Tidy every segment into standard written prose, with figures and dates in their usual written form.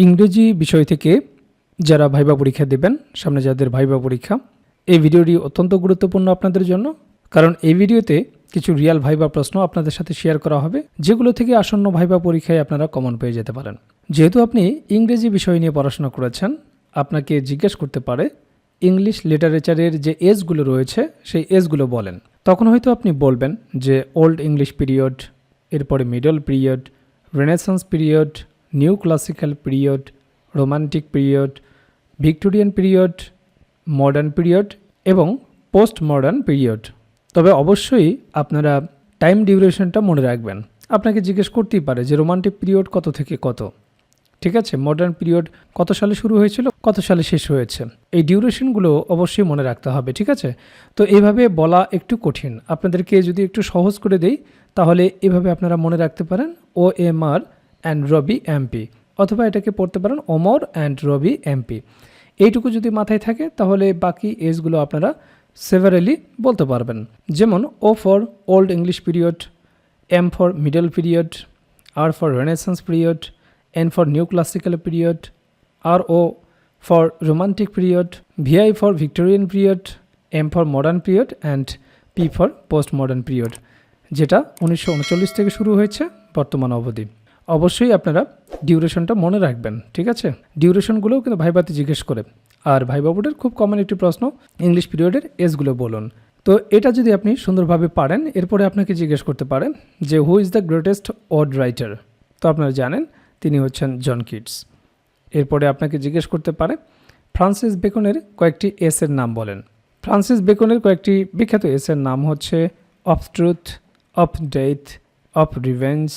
ইংরেজি বিষয় থেকে যারা ভাইবা পরীক্ষা দেবেন, সামনে যাদের ভাইবা পরীক্ষা, এই ভিডিওটি অত্যন্ত গুরুত্বপূর্ণ আপনাদের জন্য। কারণ এই ভিডিওতে কিছু রিয়াল ভাইবা প্রশ্ন আপনাদের সাথে শেয়ার করা হবে, যেগুলো থেকে আসন্ন ভাইবা পরীক্ষায় আপনারা কমন পেয়ে যেতে পারেন। যেহেতু আপনি ইংরেজি বিষয় নিয়ে পড়াশোনা করেছেন, আপনাকে জিজ্ঞেস করতে পারে ইংলিশ লিটারেচারের যে এজগুলো রয়েছে সেই এজগুলো বলেন। তখন হয়তো আপনি বলবেন যে ওল্ড ইংলিশ পিরিয়ড, এরপরে middle period, renaissance period, new classical period, romantic period, Victorian period, modern period এবং পোস্ট মডার্ন পিরিয়ড। তবে অবশ্যই আপনারা টাইম ডিউরেশনটা মনে রাখবেন। আপনাকে জিজ্ঞেস করতেই পারে যে রোমান্টিক পিরিয়ড কত থেকে কত, ঠিক আছে, মডার্ন পিরিয়ড কত সালে শুরু হয়েছিল, কত সালে শেষ হয়েছে। এই ডিউরেশনগুলো অবশ্যই মনে রাখতে হবে, ঠিক আছে। তো এইভাবে বলা একটু কঠিন, আপনাদেরকে যদি একটু সহজ করে দেই তাহলে এভাবে আপনারা মনে রাখতে পারেন OMR অ্যান্ড রবি এমপি, অথবা এটাকে পড়তে পারেন ওমর অ্যান্ড রবি এমপি। এইটুকু যদি মাথায় থাকে তাহলে বাকি এজগুলো আপনারা সেভারেলি বলতে পারবেন। যেমন O for old English period, M for middle period, R for renaissance period, N for new classical period, RO for romantic period, VI for Victorian period, M for modern period and P for postmodern period, যেটা 1939 থেকে শুরু হয়েছে বর্তমান অবধি। অবশ্যই আপনারা ডিউরেশনটা মনে রাখবেন, ঠিক আছে। ডিউরেশনগুলোও কিন্তু ভাইভাতে জিজ্ঞেস করে। আর ভাইভা বোর্ডের খুব কমন একটি প্রশ্ন, ইংলিশ পিরিয়ডের এজগুলো বলুন। তো এটা যদি আপনি সুন্দরভাবে পারেন, এরপরে আপনাকে জিজ্ঞেস করতে পারেন যে who is the greatest word writer. তো আপনারা জানেন তিনি হচ্ছেন জন কিটস। এরপরে আপনাকে জিজ্ঞেস করতে পারে ফ্রান্সিস বেকনের কয়েকটি এসের নাম বলেন। ফ্রান্সিস বেকনের কয়েকটি বিখ্যাত এসের নাম হচ্ছে of truth, of death, of revenge,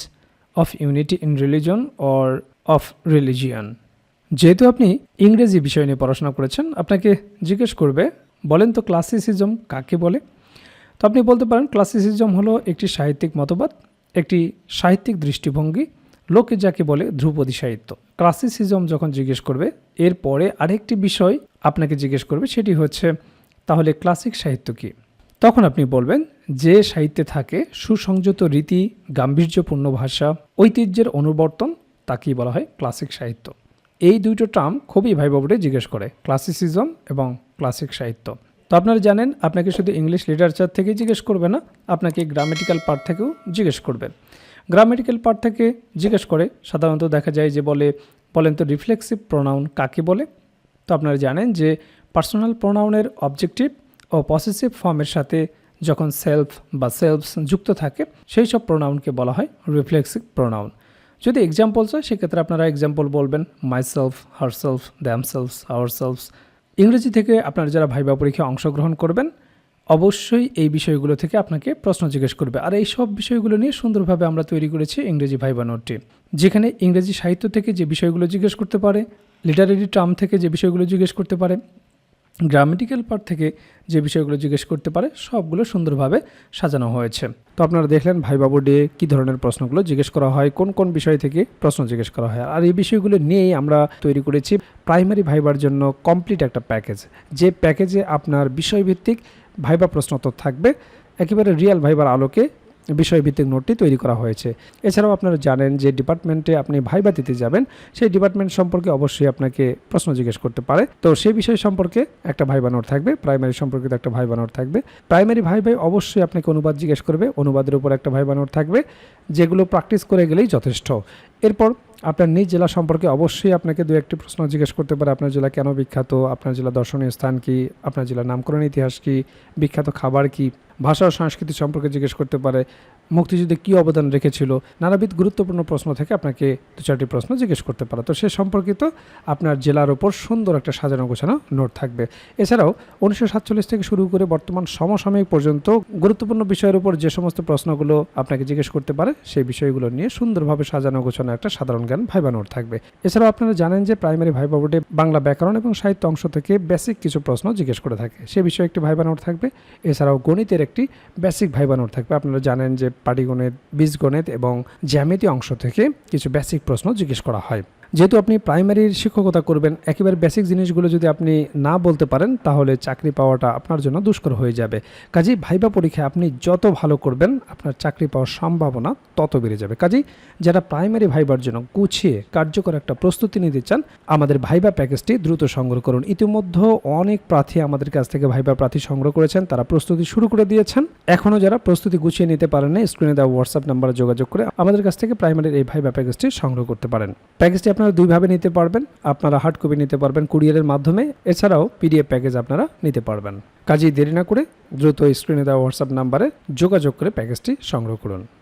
of unity in religion or of religion. যেহেতু আপনি ইংরেজি বিষয় নিয়ে পড়াশোনা করেছেন, আপনাকে জিজ্ঞেস করবে বলেন তো ক্লাসিসিজম কাকে বলে। তো আপনি বলতে পারেন ক্লাসিসিজম হলো একটি সাহিত্যিক মতবাদ, একটি সাহিত্যিক দৃষ্টিভঙ্গি, লোকে যাকে বলে ধ্রুপদী সাহিত্য। ক্লাসিসিজম যখন জিজ্ঞেস করবে, এরপরে আরেকটি বিষয় আপনাকে জিজ্ঞেস করবে, সেটি হচ্ছে তাহলে ক্লাসিক সাহিত্য কী। তখন আপনি বলবেন যে সাহিত্যে থাকে সুসংযত রীতি, গাম্ভীর্যপূর্ণ ভাষা, ঐতিহ্যের অনুবর্তন, তাকেই বলা হয় ক্লাসিক সাহিত্য। এই দুটো টার্ম খুবই ভাইভা বোর্ডে জিজ্ঞেস করে, ক্লাসিসিজম এবং ক্লাসিক সাহিত্য। তো আপনারা জানেন আপনাকে শুধু ইংলিশ লিটারেচার থেকেই জিজ্ঞেস করবে না, আপনাকে গ্রামেটিক্যাল পার্ট থেকেও জিজ্ঞেস করবে। গ্রামেটিক্যাল পার্ট থেকে জিজ্ঞেস করে সাধারণত দেখা যায় যে বলেন তো রিফ্লেক্সিভ প্রোনাউন কাকে বলে। তো আপনারা জানেন যে পার্সোনাল প্রোনাউনের অবজেক্টিভ ও পসেসিভ ফর্মের সাথে যখন সেলফ বা সেলফস যুক্ত থাকে সেই সব প্রোনাউনকে বলা হয় রিফ্লেক্সিভ প্রোনাউন। যদি এক্সাম্পলস হয় সেক্ষেত্রে আপনারা এক্সাম্পল বলবেন মাইসেলফ, হারসেলফ, দ্যামসেলফস, আওয়ারসেলফস। ইংরেজি থেকে আপনারা যারা ভাইভা পরীক্ষায় অংশগ্রহণ করবেন অবশ্যই এই বিষয়গুলো থেকে আপনাকে প্রশ্ন জিজ্ঞেস করবে। আর এই সব বিষয়গুলো নিয়ে সুন্দরভাবে আমরা তৈরি করেছি ইংরেজি ভাইভা নোটটি, যেখানে ইংরেজি সাহিত্য থেকে যে বিষয়গুলো জিজ্ঞেস করতে পারে, লিটারেরি টার্ম থেকে যে বিষয়গুলো জিজ্ঞেস করতে পারে, গ্রামেটিক্যাল পার্ট থেকে যে বিষয়গুলো জিজ্ঞেস করতে পারে, সবগুলো সুন্দরভাবে সাজানো হয়েছে। তো আপনারা দেখলেন ভাইভা বোর্ডে কী ধরনের প্রশ্নগুলো জিজ্ঞেস করা হয়, কোন কোন বিষয় থেকে প্রশ্ন জিজ্ঞেস করা হয়। আর এই বিষয়গুলো নিয়েই আমরা তৈরি করেছি প্রাইমারি ভাইবার জন্য কমপ্লিট একটা প্যাকেজ, যে প্যাকেজে আপনার বিষয়ভিত্তিক ভাইবা প্রশ্নোত্তর থাকবে, একেবারে রিয়েল ভাইবার আলোকে বিষয়ভিত্তিক নোটটি তৈরি করা হয়েছে। এছাড়াও আপনারা জানেন যে ডিপার্টমেন্টে আপনি ভাইবা দিতে যাবেন, সেই ডিপার্টমেন্ট সম্পর্কে অবশ্যই আপনাকে প্রশ্ন জিজ্ঞেস করতে পারে। তো সেই বিষয় সম্পর্কে একটা ভাইবা নোট থাকবে, প্রাইমারি সম্পর্কিত একটা ভাইবা নোট থাকবে। প্রাইমারি ভাইবাই অবশ্যই আপনাকে অনুবাদ জিজ্ঞেস করবে, অনুবাদের উপর একটা ভাইবা নোট থাকবে, যেগুলো প্র্যাকটিস করে গেলেই যথেষ্ট। এরপর আপনার নিজ জেলা সম্পর্কে অবশ্যই আপনাকে দু একটি প্রশ্ন জিজ্ঞেস করতে পারে। আপনার জেলা কেন বিখ্যাত, আপনার জেলা দর্শনীয় স্থান কি, আপনার জেলার নামকরণ ইতিহাস কি, বিখ্যাত খাবার কি, ভাষা ও সংস্কৃতি সম্পর্কে জিজ্ঞেস করতে পারে, মুক্তিযুদ্ধে কী অবদান রেখেছিল, নানাবিধ গুরুত্বপূর্ণ প্রশ্ন থেকে আপনাকে দু চারটি প্রশ্ন জিজ্ঞেস করতে পারে। তো সে সম্পর্কিত আপনার জেলার ওপর সুন্দর একটা সাজানো গোছানো নোট থাকবে। এছাড়াও 1947 থেকে শুরু করে বর্তমান সমসাময়িক পর্যন্ত গুরুত্বপূর্ণ বিষয়ের উপর যে সমস্ত প্রশ্নগুলো আপনাকে জিজ্ঞেস করতে পারে সেই বিষয়গুলো নিয়ে সুন্দরভাবে সাজানো গোছানো একটা সাধারণ জ্ঞান ভাইবা নোট থাকবে। এছাড়াও আপনারা জানেন যে প্রাইমারি ভাইবা বোর্ডে বাংলা ব্যাকরণ এবং সাহিত্য অংশ থেকে বেসিক কিছু প্রশ্ন জিজ্ঞেস করে থাকে, সে বিষয়ে একটি ভাইবা নোট থাকবে। এছাড়াও গণিতের একটি বেসিক ভাইবা নোট থাকবে। আপনারা জানেন যে পাটিগণিত, বীজগণিত এবং জ্যামিতি অংশ থেকে কিছু বেসিক প্রশ্ন জিজ্ঞেস করা হয়। যেহেতু আপনি প্রাইমারির শিক্ষকতা করবেন, একেবারে বেসিক জিনিসগুলো যদি আপনি না বলতে পারেন তাহলে চাকরি পাওয়াটা আপনার জন্য দুষ্কর হয়ে যাবে। কাজেই ভাইবা পরীক্ষায় আপনি যত ভালো করবেন আপনার চাকরি পাওয়ার সম্ভাবনা তত বেড়ে যাবে। কাজেই যারা প্রাইমারি ভাইবার জন্য গুছিয়ে কার্যকর একটা প্রস্তুতি নিতে চান, আমাদের ভাইবা প্যাকেজটি দ্রুত সংগ্রহ করুন। ইতিমধ্যে অনেক প্রার্থী আমাদের কাছ থেকে ভাইবা প্রার্থী সংগ্রহ করেছেন, তারা প্রস্তুতি শুরু করে দিয়েছেন। এখনও যারা প্রস্তুতি গুছিয়ে নিতে পারেন না, স্ক্রিনে দেওয়া হোয়াটসঅ্যাপ নাম্বারে যোগাযোগ করে আমাদের কাছ থেকে প্রাইমারির এই ভাইবা প্যাকেজটি সংগ্রহ করতে পারেন। প্যাকেজটি আপনারা দুইভাবে নিতে পারবেন, আপনারা হার্ড কপি নিতে পারবেন কুরিয়ারের মাধ্যমে, এছাড়াও পিডিএফ প্যাকেজ আপনারা নিতে পারবেন। কাজেই দেরি না করে দ্রুত স্ক্রিনে দেওয়া হোয়াটসঅ্যাপ নাম্বারে যোগাযোগ করে প্যাকেজটি সংগ্রহ করুন।